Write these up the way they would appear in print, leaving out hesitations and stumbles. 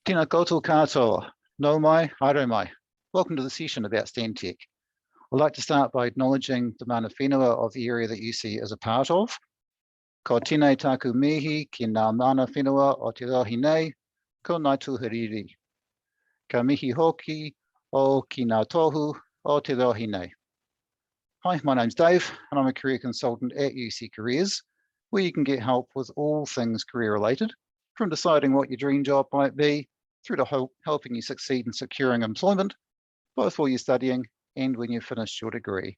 Tēnā koutou katoa, nau mai, haere mai. Welcome to the session about Stantec. I'd like to start by acknowledging the mana whenua of the area that UC is a part of. Ko tēnei tāku mihi ki ngā mana whenua o te rohi nei, ko ngā tūhiriri. Ka mihi hoki o ki ngā tohu o te rohi nei. Hi, my name's Dave, and I'm a career consultant at UC Careers, where you can get help with all things career related, from deciding what your dream job might be, through to helping you succeed in securing employment, both while you're studying and when you've finished your degree.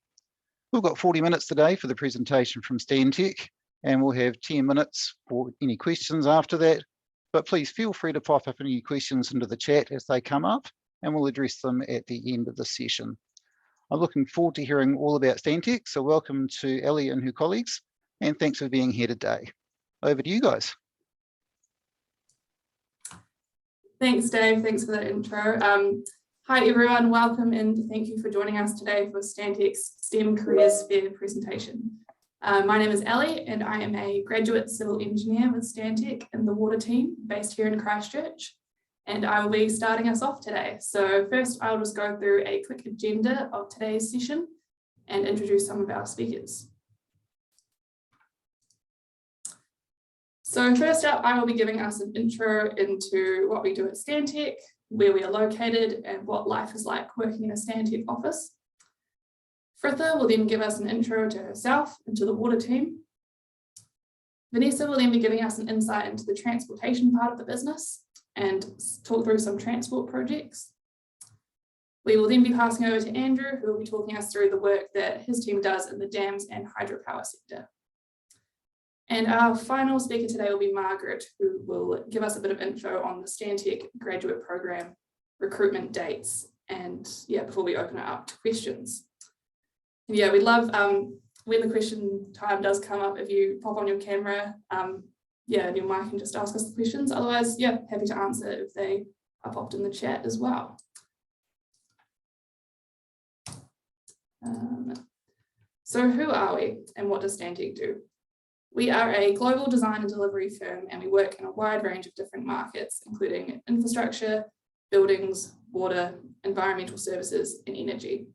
We've got 40 minutes today for the presentation from Stantec, and we'll have 10 minutes for any questions after that. But please feel free to pop up any questions into the chat as they come up, and we'll address them at the end of the session. I'm looking forward to hearing all about Stantec, so welcome to Ellie and her colleagues, and thanks for being here today. Over to you guys. Thanks, Dave. Thanks for that intro. Hi, everyone. Welcome and thank you for joining us today for Stantec's STEM Careers Fair presentation. My name is Ellie, and I am a graduate civil engineer with Stantec in the water team based here in Christchurch. And I will be starting us off today. So first, I'll just go through a quick agenda of today's session and introduce some of our speakers. So first up, I will be giving us an intro into what we do at Stantec, where we are located, and what life is like working in a Stantec office. Fritha will then give us an intro to herself and to the water team. Vanessa will then be giving us an insight into the transportation part of the business and talk through some transport projects. We will then be passing over to Andrew, who will be talking us through the work that his team does in the dams and hydropower sector. And our final speaker today will be Margaret, who will give us a bit of info on the Stantec graduate program, recruitment dates, and before we open it up to questions. And we'd love when the question time does come up, if you pop on your camera, and your mic, and just ask us the questions. Otherwise, happy to answer if they are popped in the chat as well. So who are we and what does Stantec do? We are a global design and delivery firm, and we work in a wide range of different markets, including infrastructure, buildings, water, environmental services, and energy.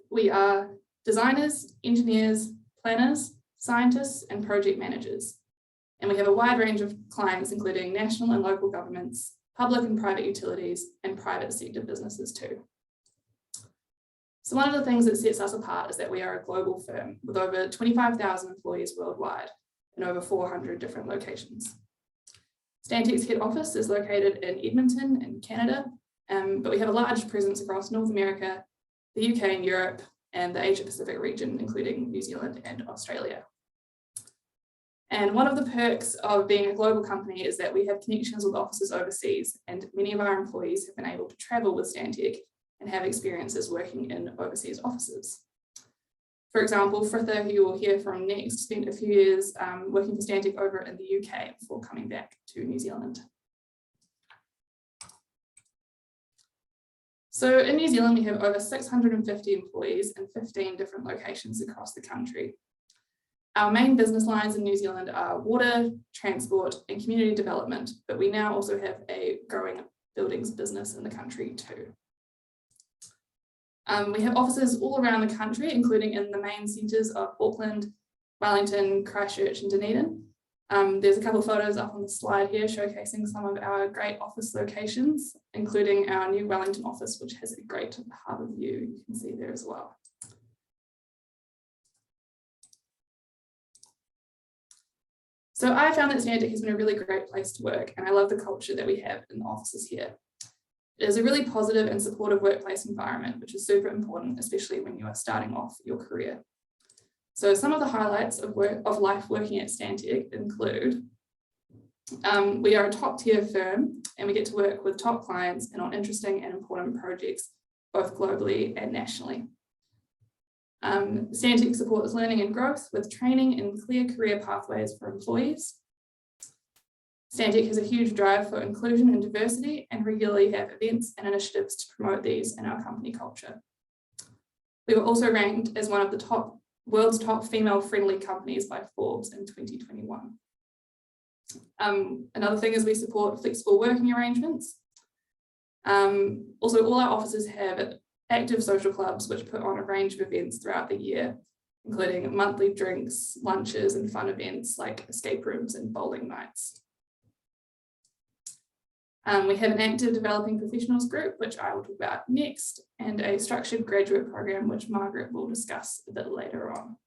We are designers, engineers, planners, scientists, and project managers. And we have a wide range of clients, including national and local governments, public and private utilities, and private sector businesses too. So one of the things that sets us apart is that we are a global firm with over 25,000 employees worldwide in over 400 different locations. Stantec's head office is located in Edmonton in Canada, but we have a large presence across North America, the UK and Europe, and the Asia Pacific region, including New Zealand and Australia. And one of the perks of being a global company is that we have connections with offices overseas, and many of our employees have been able to travel with Stantec and have experiences working in overseas offices. For example, Fritha, who you will hear from next, spent a few years working for Stantec over in the UK before coming back to New Zealand. So in New Zealand, we have over 650 employees in 15 different locations across the country. Our main business lines in New Zealand are water, transport, and community development, but we now also have a growing buildings business in the country too. We have offices all around the country, including in the main centres of Auckland, Wellington, Christchurch, and Dunedin. There's a couple of photos up on the slide here showcasing some of our great office locations, including our new Wellington office, which has a great harbour view you can see there as well. So I found that Stantec has been a really great place to work, and I love the culture that we have in the offices here. It is a really positive and supportive workplace environment, which is super important, especially when you are starting off your career. So some of the highlights of life working at Stantec include, we are a top tier firm, and we get to work with top clients and on interesting and important projects, both globally and nationally. Stantec supports learning and growth with training and clear career pathways for employees. Stantec has a huge drive for inclusion and diversity, and regularly have events and initiatives to promote these in our company culture. We were also ranked as one of the world's top female-friendly companies by Forbes in 2021. Another thing is we support flexible working arrangements. Also, all our offices have active social clubs which put on a range of events throughout the year, including monthly drinks, lunches, and fun events like escape rooms and bowling nights. We have an active developing professionals group, which I will talk about next, and a structured graduate program, which Margaret will discuss a bit later on.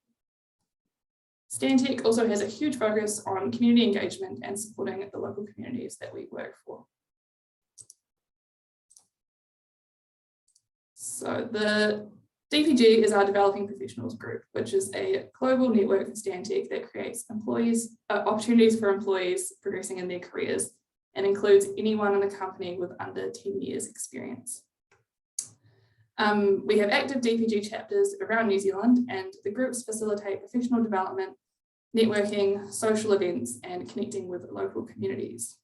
Stantec also has a huge focus on community engagement and supporting the local communities that we work for. So the DPG is our developing professionals group, which is a global network for Stantec that creates opportunities for employees progressing in their careers and includes anyone in the company with under 10 years experience. We have active DPG chapters around New Zealand, and the groups facilitate professional development, networking, social events, and connecting with local communities.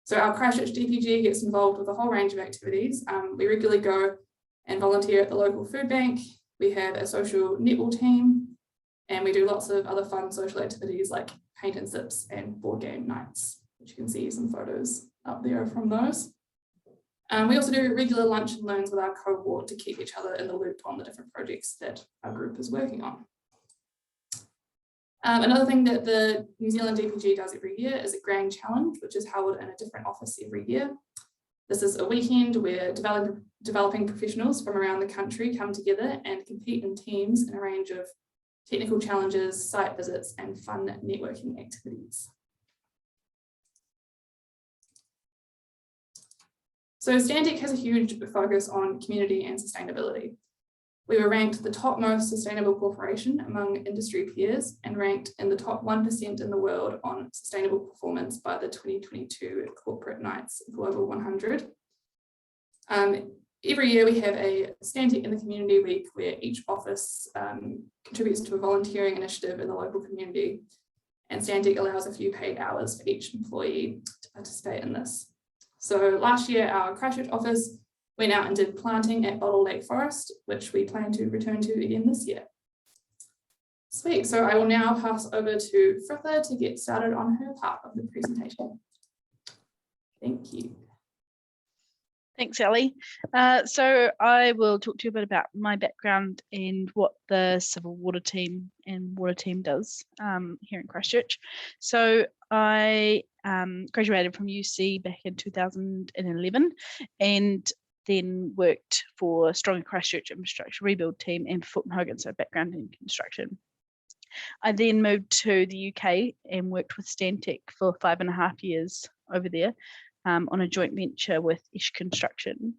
So our Christchurch DPG gets involved with a whole range of activities. We regularly go and volunteer at the local food bank. We have a social netball team, and we do lots of other fun social activities like paint and sips and board game nights, which you can see some photos up there from those. We also do regular lunch and learns with our cohort to keep each other in the loop on the different projects that our group is working on. Another thing that the New Zealand DPG does every year is a grand challenge, which is held in a different office every year. This is a weekend where developing professionals from around the country come together and compete in teams in a range of technical challenges, site visits, and fun networking activities. So Stantec has a huge focus on community and sustainability. We were ranked the top most sustainable corporation among industry peers and ranked in the top 1% in the world on sustainable performance by the 2022 Corporate Knights Global 100. Every year we have a Stantec in the Community Week where each office contributes to a volunteering initiative in the local community, and Stantec allows a few paid hours for each employee to participate in this. So last year our Christchurch office went out and did planting at Bottle Lake Forest, which we plan to return to again this year. Sweet, so I will now pass over to Fritha to get started on her part of the presentation. Thank you. Thanks, Ellie. So I will talk to you a bit about my background and what the Civil Water Team and Water Team does here in Christchurch. So I graduated from UC back in 2011 and then worked for Stronger Christchurch Infrastructure Rebuild Team and Fulton Hogan, so background in construction. I then moved to the UK and worked with Stantec for 5.5 years over there on a joint venture with Ish Construction.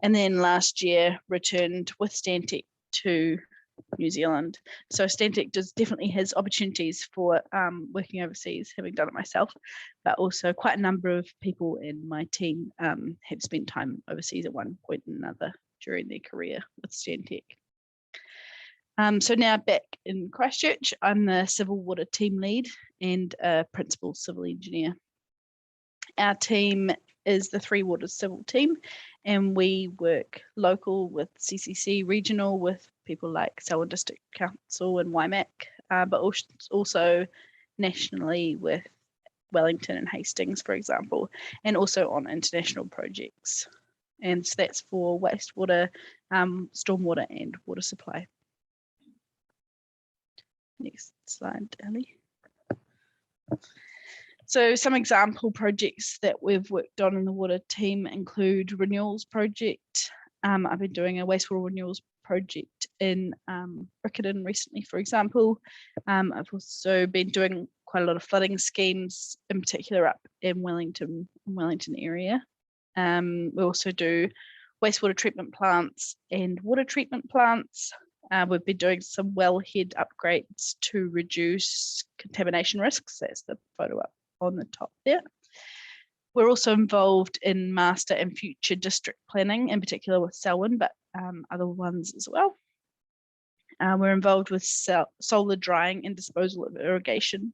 And then last year returned with Stantec to New Zealand. So Stantec definitely has opportunities for working overseas, having done it myself, but also quite a number of people in my team have spent time overseas at one point or another during their career with Stantec. So now back in Christchurch, I'm the Civil Water Team Lead and a Principal Civil Engineer. Our team is the Three Waters Civil Team, and we work local with CCC, regional with people like Selwyn District Council and WIMAC, but also nationally with Wellington and Hastings, for example, and also on international projects. And so that's for wastewater, stormwater and water supply. Next slide, Ellie. So some example projects that we've worked on in the water team include renewals project. I've been doing a wastewater renewals project in Riccarton recently, for example. I've also been doing quite a lot of flooding schemes, in particular up in Wellington area. We also do wastewater treatment plants and water treatment plants. We've been doing some wellhead upgrades to reduce contamination risks. That's the photo up on the top there. We're also involved in master and future district planning, in particular with Selwyn, but other ones as well. We're involved with solar drying and disposal of irrigation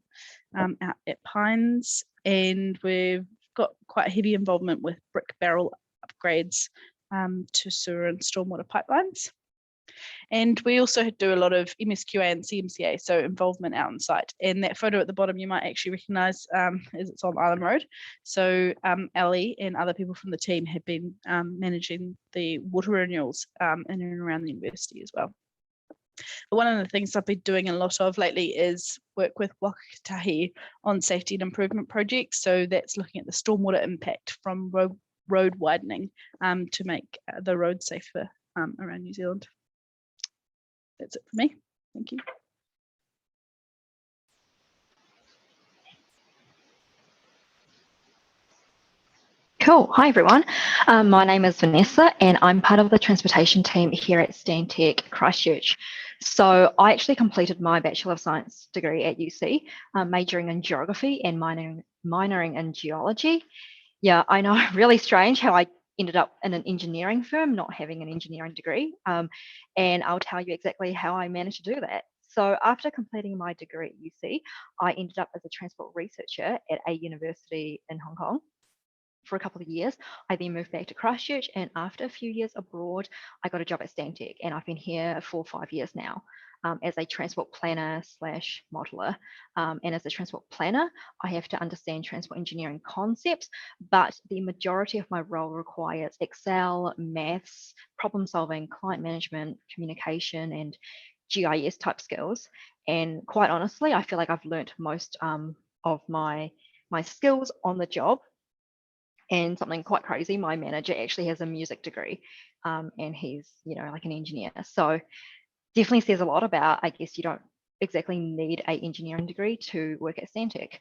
out at Pines, and we've got quite a heavy involvement with brick barrel upgrades to sewer and stormwater pipelines. And we also do a lot of MSQA and CMCA, so involvement out on site. And that photo at the bottom you might actually recognise as it's on Island Road. So Ellie and other people from the team have been managing the water renewals in and around the university as well. But one of the things I've been doing a lot of lately is work with Wakatahi on safety and improvement projects. So that's looking at the stormwater impact from road widening to make the road safer around New Zealand. That's it for me. Thank you. Cool. Hi, everyone. My name is Vanessa, and I'm part of the transportation team here at Stantec Christchurch. So I actually completed my Bachelor of Science degree at UC, majoring in geography and minoring in geology. Yeah, I know, really strange how I ended up in an engineering firm, not having an engineering degree. And I'll tell you exactly how I managed to do that. So after completing my degree at UC, I ended up as a transport researcher at a university in Hong Kong for a couple of years. I then moved back to Christchurch, and after a few years abroad, I got a job at Stantec, and I've been here for 5 years now as a transport planner slash modeler. And as a transport planner, I have to understand transport engineering concepts, but the majority of my role requires Excel, maths, problem solving, client management, communication, and GIS type skills. And quite honestly, I feel like I've learnt most of my skills on the job. And something quite crazy, my manager actually has a music degree and he's, like an engineer. So definitely says a lot about, I guess you don't exactly need an engineering degree to work at Stantec.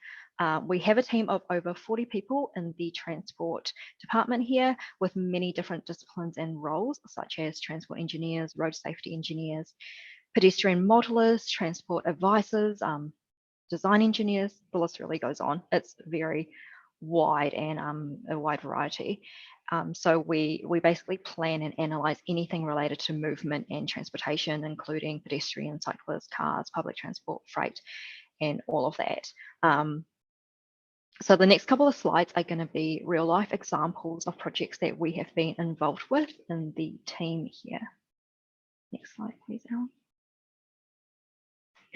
We have a team of over 40 people in the transport department here with many different disciplines and roles, such as transport engineers, road safety engineers, pedestrian modelers, transport advisors, design engineers. The list really goes on. It's very wide and a wide variety. So we basically plan and analyze anything related to movement and transportation, including pedestrian, cyclists, cars, public transport, freight, and all of that. So the next couple of slides are going to be real life examples of projects that we have been involved with in the team here. Next slide, please, Alan.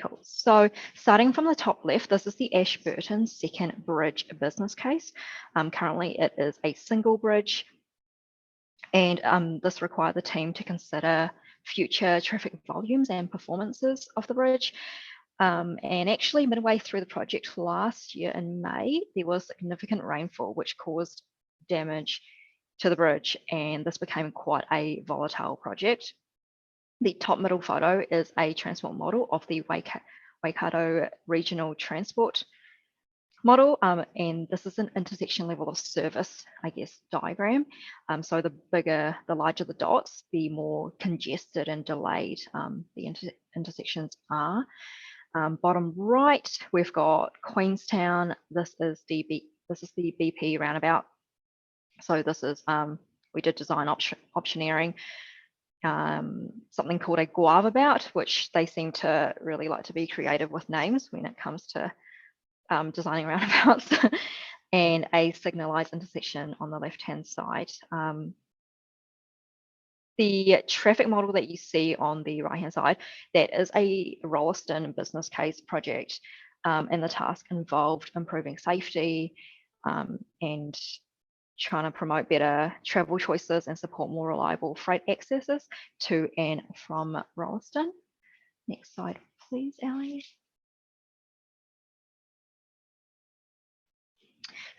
Cool. So starting from the top left, this is the Ashburton second bridge business case. Currently, it is a single bridge, and this required the team to consider future traffic volumes and performances of the bridge. And actually, midway through the project last year in May, there was significant rainfall, which caused damage to the bridge, and this became quite a volatile project. The top middle photo is a transport model of the Waikato Regional Transport model, and this is an intersection level of service, I guess, diagram. So the larger the dots, the more congested and delayed the intersections are. Bottom right, we've got Queenstown. This is the BP roundabout. So this is we did design optioneering. Something called a guava bout, which they seem to really like to be creative with names when it comes to designing roundabouts, and a signalised intersection on the left-hand side. The traffic model that you see on the right-hand side, that is a Rolleston business case project, and the task involved improving safety and trying to promote better travel choices and support more reliable freight accesses to and from Rolleston. Next slide, please, Ellie.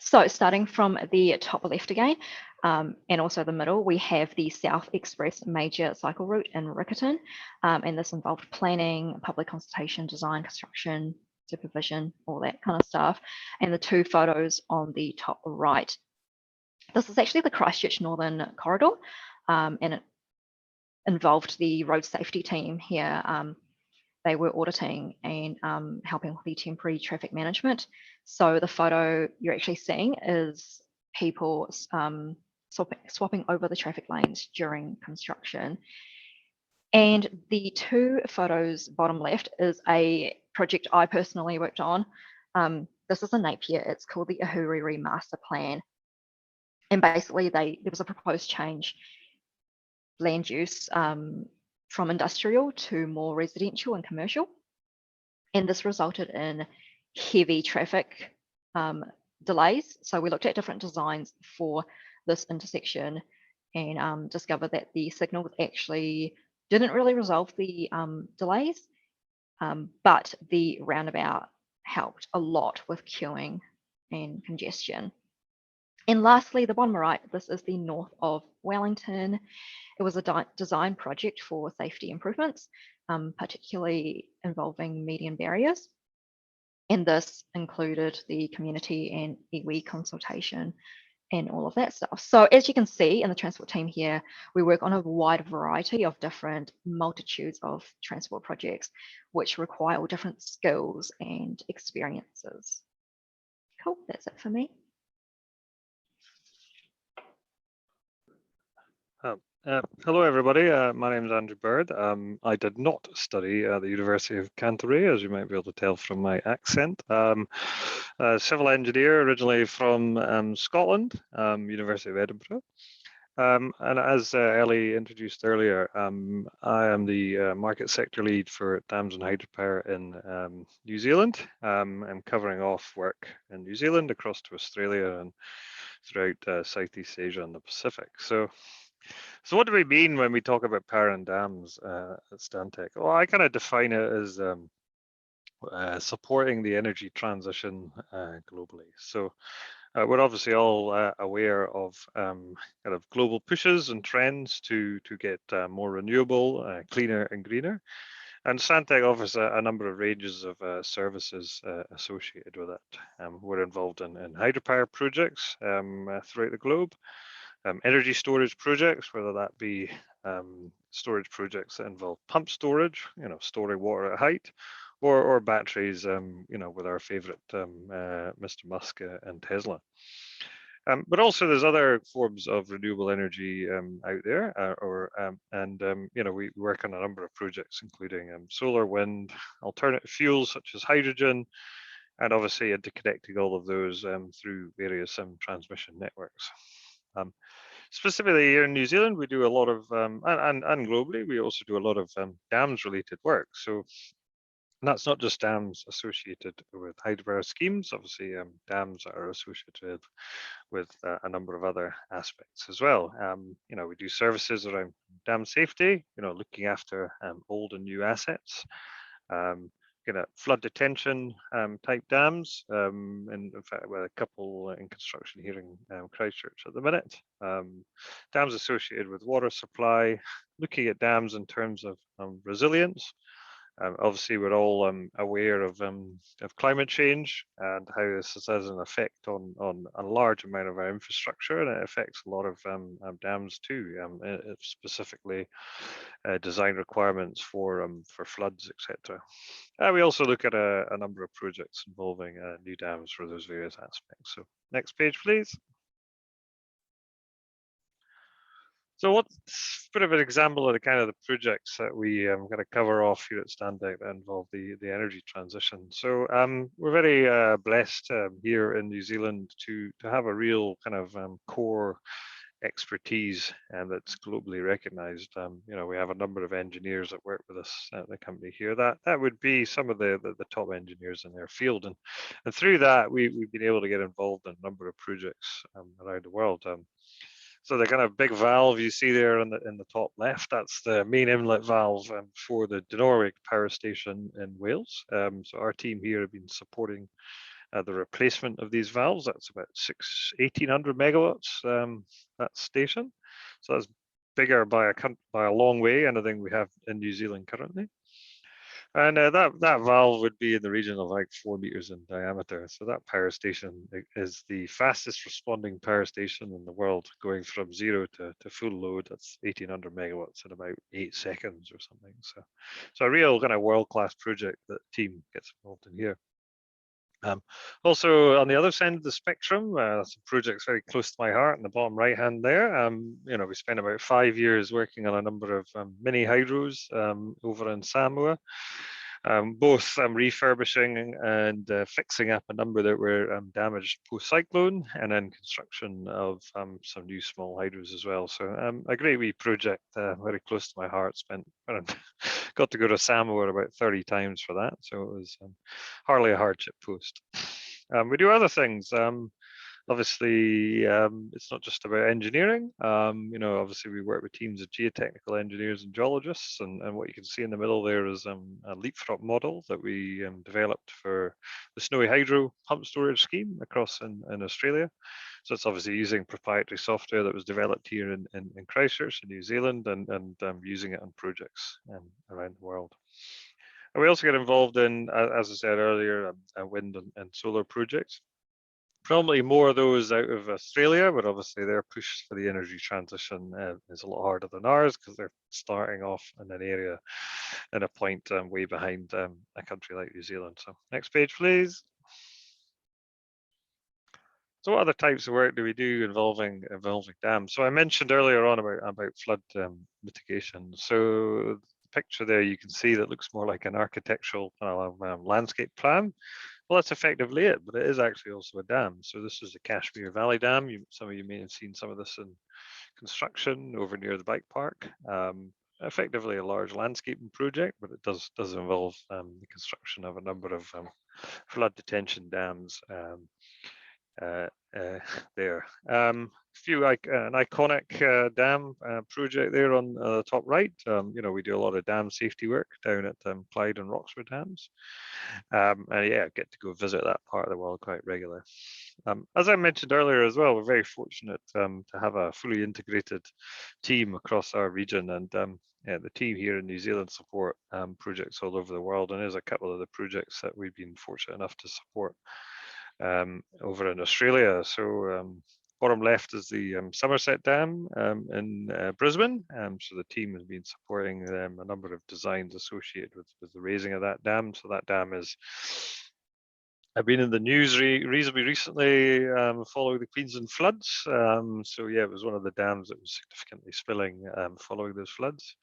So starting from the top left again, and also the middle, we have the South Express major cycle route in Riccarton, and this involved planning, public consultation, design, construction, supervision, all that kind of stuff. And the two photos on the top right, this is actually the Christchurch Northern Corridor, and it involved the road safety team here. They were auditing and helping with the temporary traffic management. So the photo you're actually seeing is people swapping over the traffic lanes during construction. And the two photos bottom left is a project I personally worked on. This is in Napier. It's called the Ahuriri Master Plan. And basically there was a proposed change land use from industrial to more residential and commercial. And this resulted in heavy traffic delays. So we looked at different designs for this intersection and discovered that the signals actually didn't really resolve the delays, but the roundabout helped a lot with queuing and congestion. And lastly, the bottom right, this is the north of Wellington. It was a design project for safety improvements, particularly involving median barriers. And this included the community and iwi consultation and all of that stuff. So as you can see in the transport team here, we work on a wide variety of different multitudes of transport projects, which require all different skills and experiences. Cool, that's it for me. Hello, everybody. My name is Andrew Bird. I did not study at the University of Canterbury, as you might be able to tell from my accent. A civil engineer originally from Scotland, University of Edinburgh. And as Ellie introduced earlier, I am the market sector lead for dams and hydropower in New Zealand. I'm covering off work in New Zealand across to Australia and throughout Southeast Asia and the Pacific. So what do we mean when we talk about power and dams at Stantec? Well, I kind of define it as supporting the energy transition globally. So we're obviously all aware of kind of global pushes and trends to get more renewable, cleaner and greener. And Stantec offers a number of ranges of services associated with it. We're involved in hydropower projects throughout the globe. Energy storage projects, whether that be storage projects that involve pump storage, storing water at height, or batteries, with our favorite Mr. Musk and Tesla. But also there's other forms of renewable energy out there, we work on a number of projects, including solar, wind, alternative fuels such as hydrogen, and obviously interconnecting all of those through various transmission networks. Specifically here in New Zealand, we do a lot of, and globally, we also do a lot of dams related work. So that's not just dams associated with hydropower schemes, obviously dams are associated with a number of other aspects as well. We do services around dam safety, looking after old and new assets. Flood detention type dams, and in fact, with a couple in construction here in Christchurch at the minute. Dams associated with water supply, looking at dams in terms of resilience. Obviously, we're all aware of climate change and how this has an effect on a large amount of our infrastructure, and it affects a lot of dams too, specifically design requirements for floods, etc. We also look at a number of projects involving new dams for those various aspects. So next page, please. So what's a bit of an example of the kind of the projects that we going to cover off here at Stantec that involve the energy transition. So we're very blessed here in New Zealand to have a real kind of core expertise and that's globally recognized. We have a number of engineers that work with us at the company here. That would be some of the top engineers in their field, and through that we've been able to get involved in a number of projects around the world. So the kind of big valve you see there in the top left, that's the main inlet valve for the Dinorwig power station in Wales. So our team here have been supporting the replacement of these valves. That's about 1,800 megawatts, that station. So that's bigger by a long way, anything we have in New Zealand currently. And that valve would be in the region of like 4 meters in diameter. So that power station is the fastest responding power station in the world, going from 0 to full load. That's 1,800 megawatts in about 8 seconds or something. So a real kind of world-class project that the team gets involved in here. Also on the other side of the spectrum, some projects very close to my heart in the bottom right hand there. We spent about 5 years working on a number of mini hydros over in Samoa. both refurbishing and fixing up a number that were damaged post-cyclone, and then construction of some new small hydros as well. So a great wee project, very close to my heart. Got to go to Samoa about 30 times for that, so it was hardly a hardship post. We do other things. Obviously, it's not just about engineering. Obviously we work with teams of geotechnical engineers and geologists, and what you can see in the middle there is a leapfrog model that we developed for the Snowy Hydro pump storage scheme across in Australia. So it's obviously using proprietary software that was developed here in Christchurch in New Zealand, and using it on projects around the world. And we also get involved in, as I said earlier, wind and solar projects. Probably more of those out of Australia, but obviously their push for the energy transition is a lot harder than ours, because they're starting off in an area and a point way behind a country like New Zealand. So next page, please. So what other types of work do we do involving dams? So I mentioned earlier on about flood mitigation. So the picture there, you can see that looks more like an architectural landscape plan. Well, that's effectively it, but it is actually also a dam. So this is the Kashmir Valley Dam. Some of you may have seen some of this in construction over near the bike park. Effectively a large landscaping project, but it does involve the construction of a number of flood detention dams there. An iconic dam project there on the top right. We do a lot of dam safety work down at Clyde and Roxburgh dams. And yeah, get to go visit that part of the world quite regularly. As I mentioned earlier as well, we're very fortunate to have a fully integrated team across our region, and the team here in New Zealand support projects all over the world, and there's a couple of the projects that we've been fortunate enough to support over in Australia. So bottom left is the Somerset Dam in Brisbane. So the team has been supporting a number of designs associated with the raising of that dam. So that dam is I've been in the news reasonably recently following the Queensland floods. So yeah, it was one of the dams that was significantly spilling following those floods.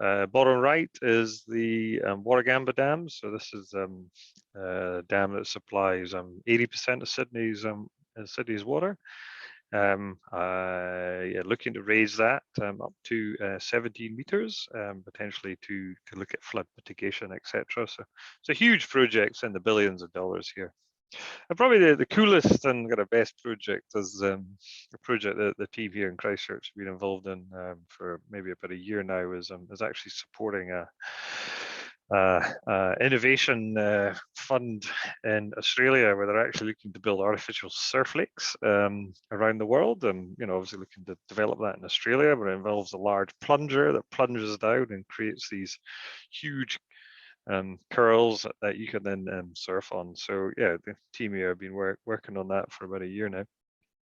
Bottom right is the Warragamba Dam. So this is a dam that supplies 80% of Sydney's water. Looking to raise that up to 17 meters, potentially to look at flood mitigation, etc. So huge projects in the billions of dollars here. And probably the coolest and kind of best project is a project that the team here in Christchurch have been involved in for maybe about a year now, is actually supporting a innovation fund in Australia, where they're actually looking to build artificial surf lakes around the world, and obviously looking to develop that in Australia, but it involves a large plunger that plunges down and creates these huge curls that you can then surf on. So yeah, the team here have been working on that for about a year now.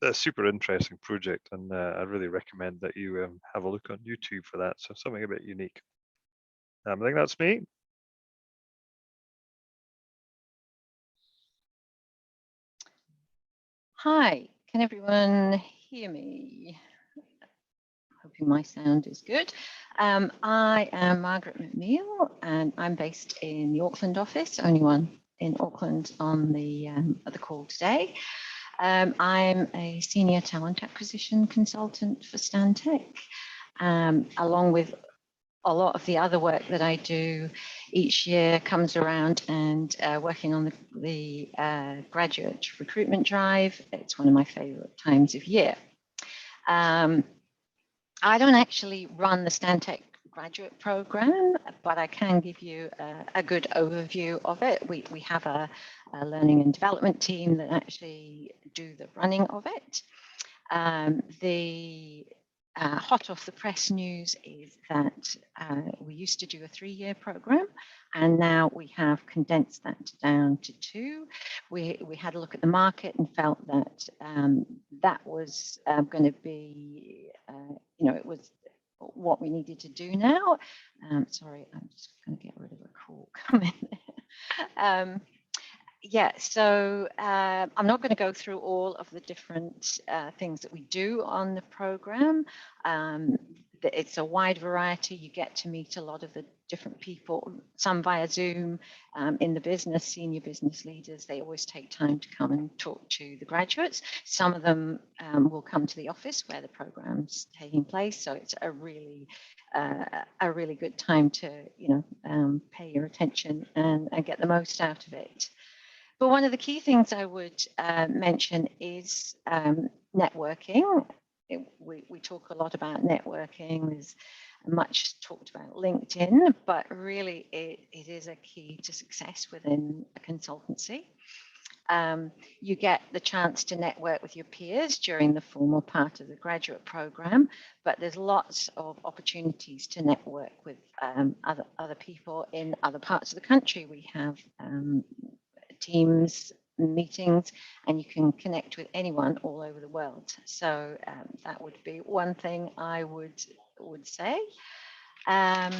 A super interesting project, and I really recommend that you have a look on YouTube for that. So something a bit unique. I think that's me. Hi, can everyone hear me? Hoping my sound is good. I am Margaret McNeil, and I'm based in the Auckland office, only one in Auckland on the call today. I'm a senior talent acquisition consultant for Stantec, along with a lot of the other work that I do each year comes around and working on the graduate recruitment drive. It's one of my favorite times of year. I don't actually run the Stantec graduate program, but I can give you a good overview of it. We have a learning and development team that actually do the running of it. The hot off the press news is that we used to do a 3-year program, and now we have condensed that down to 2. We had a look at the market and felt that that was going to be, it was what we needed to do now. Sorry, I'm just going to get rid of a call coming there. Yeah, so I'm not going to go through all of the different things that we do on the program. it's a wide variety. You get to meet a lot of the different people, some via Zoom. In the business, senior business leaders, they always take time to come and talk to the graduates. Some of them will come to the office where the program's taking place. So it's a really good time to, pay your attention and get the most out of it. But one of the key things I would mention is networking. We talk a lot about networking. There's much talked about LinkedIn, but really it is a key to success within a consultancy. You get the chance to network with your peers during the formal part of the graduate program, but there's lots of opportunities to network with other people in other parts of the country. We have Teams meetings, and you can connect with anyone all over the world. So that would be one thing I would say. What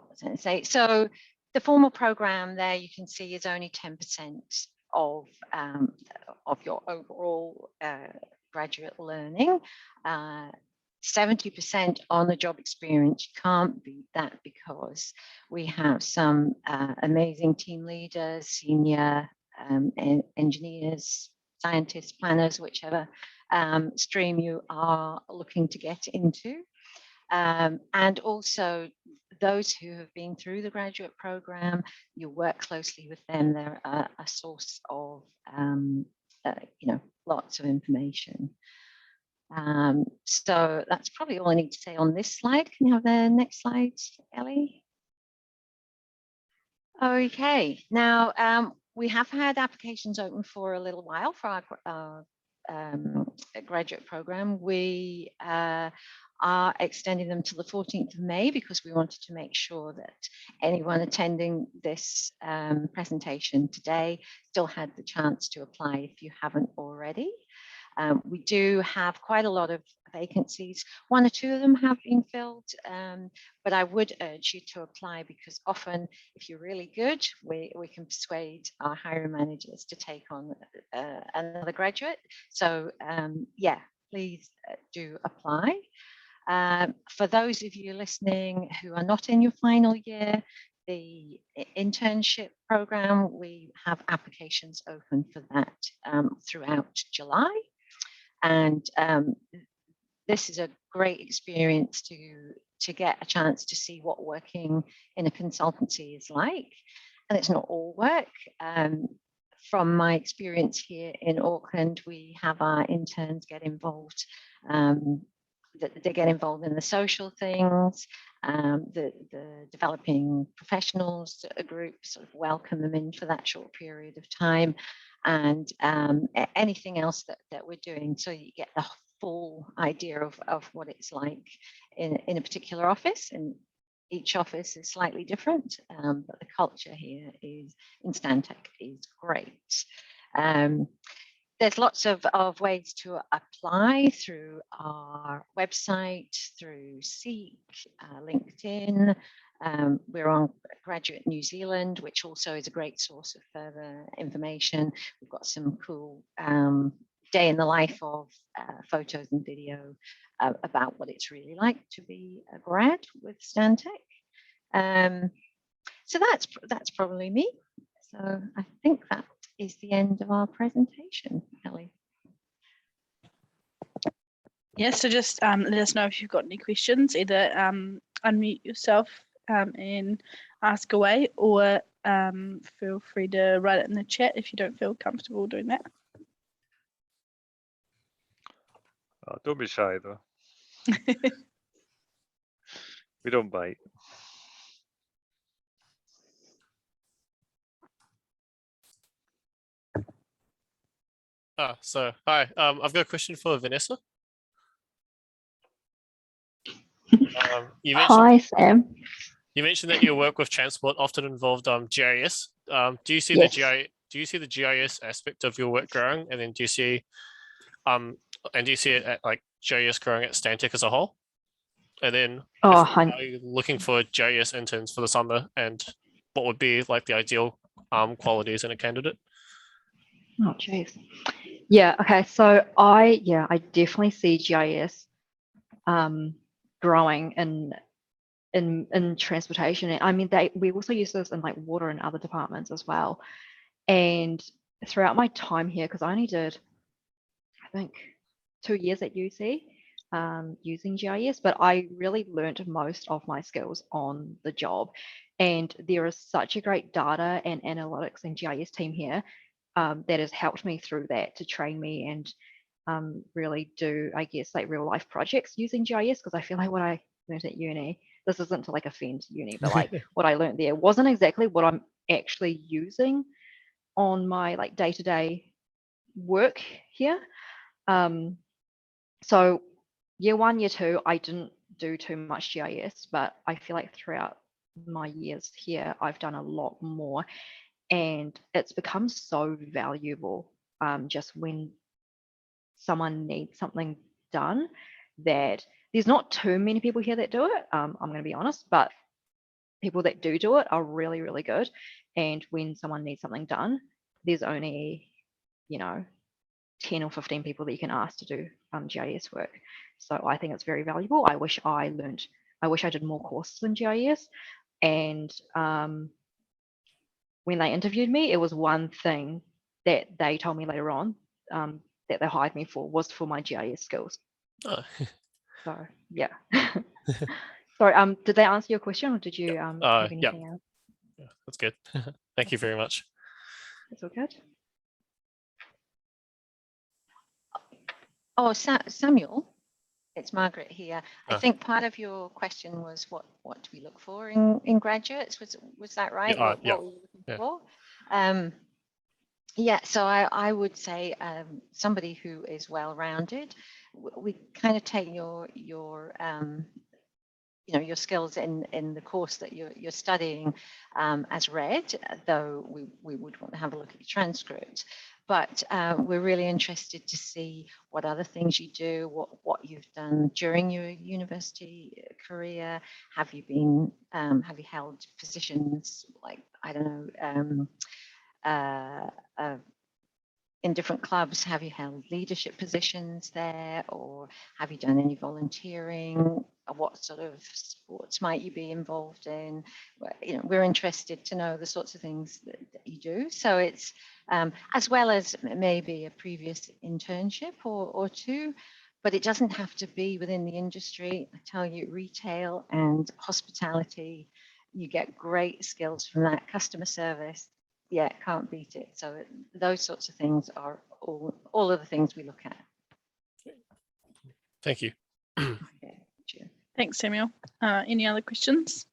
was I going to say? So the formal program there, you can see, is only 10% of your overall graduate learning. 70% on the job experience. You can't beat that because we have some amazing team leaders, senior engineers, scientists, planners, whichever stream you are looking to get into. And also those who have been through the graduate program, you work closely with them. They're a source of lots of information. So that's probably all I need to say on this slide. Can you have the next slide, Ellie? Okay, now we have had applications open for a little while for our graduate program. We are extending them to the 14th of May because we wanted to make sure that anyone attending this presentation today still had the chance to apply if you haven't already. We do have quite a lot of vacancies. 1 or 2 of them have been filled, but I would urge you to apply because often, if you're really good, we can persuade our hiring managers to take on another graduate. So yeah, please do apply. For those of you listening who are not in your final year, the internship program, we have applications open for that throughout July. And this is a great experience to get a chance to see what working in a consultancy is like. And it's not all work. From my experience here in Auckland, we have our interns get involved. They get involved in the social things, the developing professionals group sort of welcome them in for that short period of time, and anything else that we're doing, so you get the full idea of what it's like in a particular office. And each office is slightly different, but the culture here in Stantec is great. There's lots of ways to apply through our website, through Seek, LinkedIn. We're on Graduate New Zealand, which also is a great source of further information. We've got some cool day in the life of photos and video about what it's really like to be a grad with Stantec. So that's probably me. So I think that is the end of our presentation, Ellie. Yes, so just let us know if you've got any questions. Either unmute yourself and ask away, or feel free to write it in the chat if you don't feel comfortable doing that. Oh, don't be shy though. We don't bite. So hi, I've got a question for Vanessa. Hi, Sam. You mentioned that your work with transport often involved GIS. Do you see Yes. the GIS aspect of your work growing, and then do you see it at like GIS growing at Stantec as a whole? And then are you looking for GIS interns for the summer, and what would be like the ideal qualities in a candidate? Oh, geez. Yeah. Okay. So I definitely see GIS growing in transportation. And I mean, we also use this in like water and other departments as well. And throughout my time here, because I only did, I think, 2 years at UC using GIS, but I really learned most of my skills on the job. And there is such a great data and analytics and GIS team here that has helped me through that to train me and really do, I guess, like real life projects using GIS, because I feel like what I learned at uni, this isn't to like offend uni, but like what I learned there wasn't exactly what I'm actually using on my like day-to-day work here. So year 1, year 2, I didn't do too much GIS, but I feel like throughout my years here, I've done a lot more, and it's become so valuable just when someone needs something done, that there's not too many people here that do it. I'm going to be honest, but people that do it are really, really good. And when someone needs something done, there's only, 10 or 15 people that you can ask to do GIS work. So I think it's very valuable. I wish I did more courses in GIS. And when they interviewed me, it was one thing that they told me later on that they hired me for was for my GIS skills. Oh. So yeah. Sorry, did they answer your question, or did you have anything yeah. else? Yeah, that's good. Thank you very much. That's all good. Oh, Samuel, it's Margaret here. I Ah. think part of your question was what do we look for in graduates? Was that right? Yeah, What were we looking for? Yeah, so I would say somebody who is well-rounded. We kind of take your skills in the course that you're studying as read, though we would want to have a look at your transcript. But we're really interested to see what other things you do, what you've done during your university career. Have you held positions like, I don't know, in different clubs? Have you held leadership positions there, or have you done any volunteering? What sort of sports might you be involved in? We're interested to know the sorts of things that you do. So it's as well as maybe a previous internship or two, but it doesn't have to be within the industry. I tell you, retail and hospitality, you get great skills from that. Customer service, yeah, can't beat it. So those sorts of things are all of the things we look at. Thank you. Okay, sure. Thanks, Samuel. Any other questions?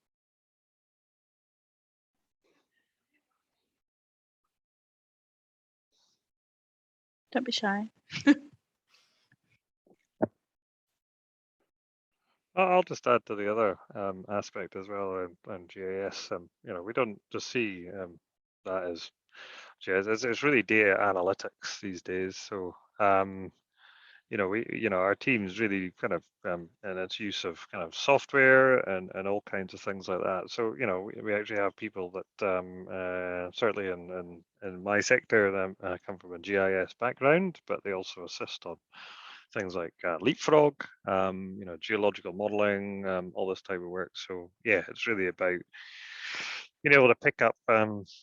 Don't be shy. I'll just add to the other aspect as well on GIS. We don't just see that as GIS. It's really data analytics these days. So our team's really kind of and its use of kind of software and all kinds of things like that. So we actually have people that certainly in my sector come from a GIS background, but they also assist on things like leapfrog, geological modeling, all this type of work. So yeah, it's really about being able to pick up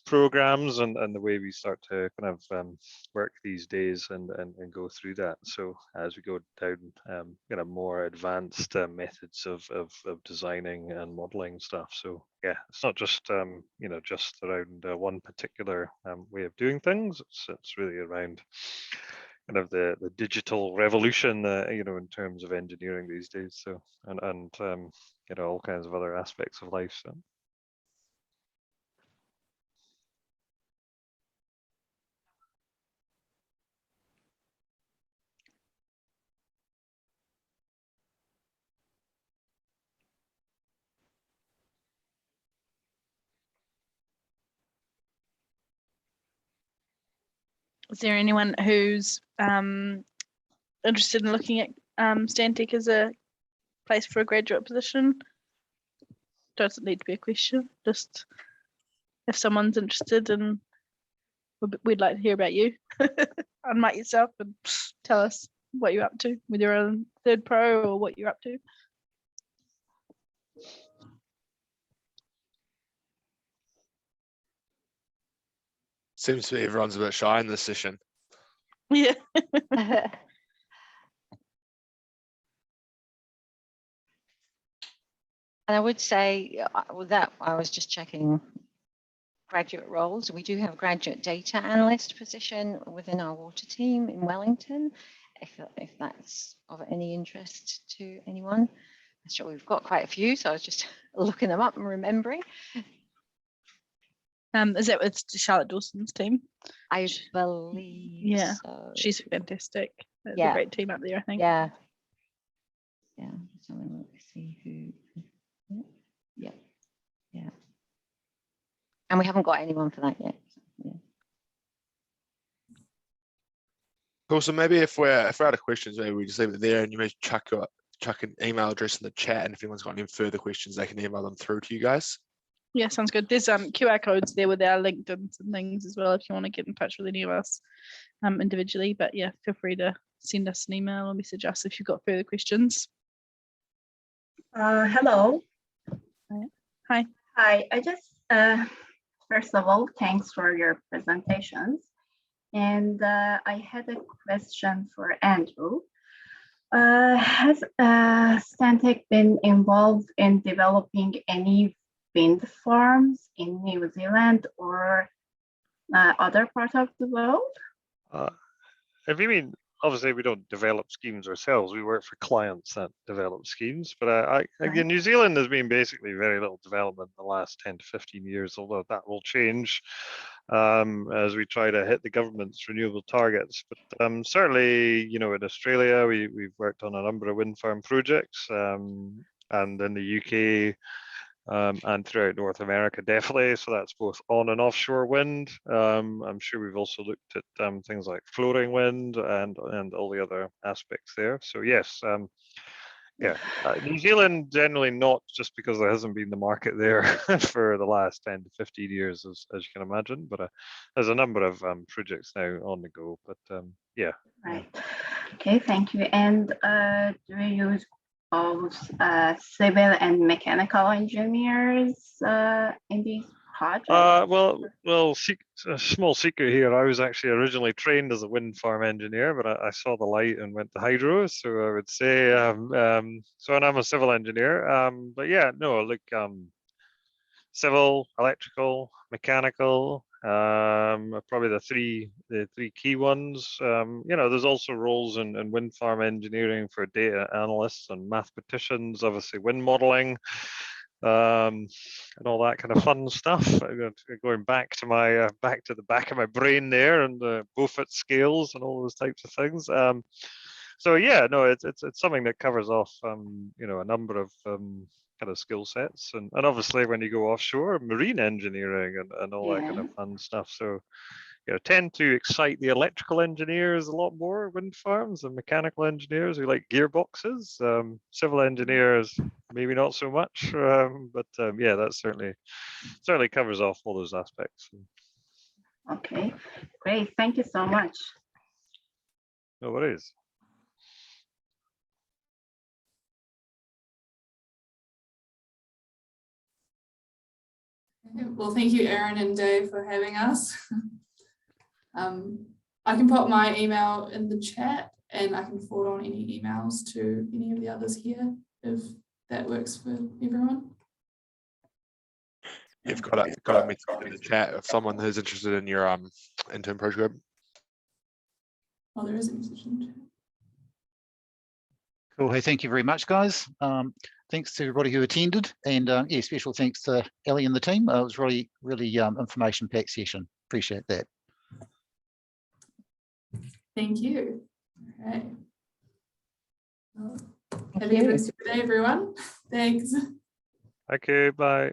programs and the way we start to kind of work these days and go through that. So as we go down more advanced methods of designing and modeling stuff. So yeah, it's not just just around one particular way of doing things. It's really around kind of the digital revolution, in terms of engineering these days. So and all kinds of other aspects of life. So. Is there anyone who's interested in looking at Stantec as a place for a graduate position? Doesn't need to be a question, just if someone's interested, and we'd like to hear about you. Unmute yourself and tell us. what you're up to with your own third pro or what you're up to. Seems to be everyone's a bit shy in this session. Yeah. And I would say with that, I was just checking graduate roles. We do have a graduate data analyst position within our water team in Wellington, if that's of any interest to anyone. I'm sure we've got quite a few, so I was just looking them up and remembering. Is that with Charlotte Dawson's team? I believe so. She's fantastic. That's Yeah. a great team up there, I think. Yeah. Yeah. So let's see who. Yeah. Yeah. And we haven't got anyone for that yet. Yeah. Cool. So maybe if we're out of questions, maybe we just leave it there, and you may chuck an email address in the chat, and if anyone's got any further questions, they can email them through to you guys. Yeah, sounds good. There's QR codes there with our LinkedIn's and things as well if you want to get in touch with any of us individually. But yeah, feel free to send us an email or message us if you've got further questions. Hello. Hi. Hi. I just first of all, thanks for your presentations. And I had a question for Andrew. Has Stantec been involved in developing any wind farms in New Zealand or other parts of the world? If you mean, obviously we don't develop schemes ourselves, we work for clients that develop schemes, but again, New Zealand has been basically very little development in the last 10 to 15 years, although that will change as we try to hit the government's renewable targets. But certainly, you know, in Australia, we've worked on a number of wind farm projects, and in the UK, and throughout North America, definitely. So that's both on and offshore wind. I'm sure we've also looked at things like floating wind and all the other aspects there. So yes, New Zealand generally not, just because there hasn't been the market there for the last 10 to 15 years, as you can imagine. But there's a number of projects now on the go. But yeah. Right. Okay, thank you. And do you use both civil and mechanical engineers in these projects? Well, a small secret here. I was actually originally trained as a wind farm engineer, but I saw the light and went to hydro. So I would say, so, and I'm a civil engineer. But yeah, no, look, civil, electrical, mechanical, probably the three key ones. You know, there's also roles in wind farm engineering for data analysts and mathematicians, obviously wind modeling, and all that kind of fun stuff. Going back to my back to the back of my brain there, and the Beaufort scales and all those types of things. So yeah, no, it's something that covers off you know, a number of kind of skill sets, and obviously when you go offshore, marine engineering and all that kind of fun stuff. So, you know, tend to excite the electrical engineers a lot more, wind farms, and mechanical engineers who like gearboxes. Civil engineers maybe not so much, but yeah, that certainly covers off all those aspects. Okay, great. Thank you so much. No worries. Well, thank you, Aaron and Dave, for having us. I can pop my email in the chat, and I can forward on any emails to any of the others here if that works for everyone. You've got a message in the chat of someone who's interested in your intern program. Oh, there is a message in the chat. Cool. Hey, thank you very much, guys. Thanks to everybody who attended, and yeah, special thanks to Ellie and the team. It was really information-packed session. Appreciate that. Thank you. All right. Well, have a good rest of your day, everyone. Thanks. Okay, bye.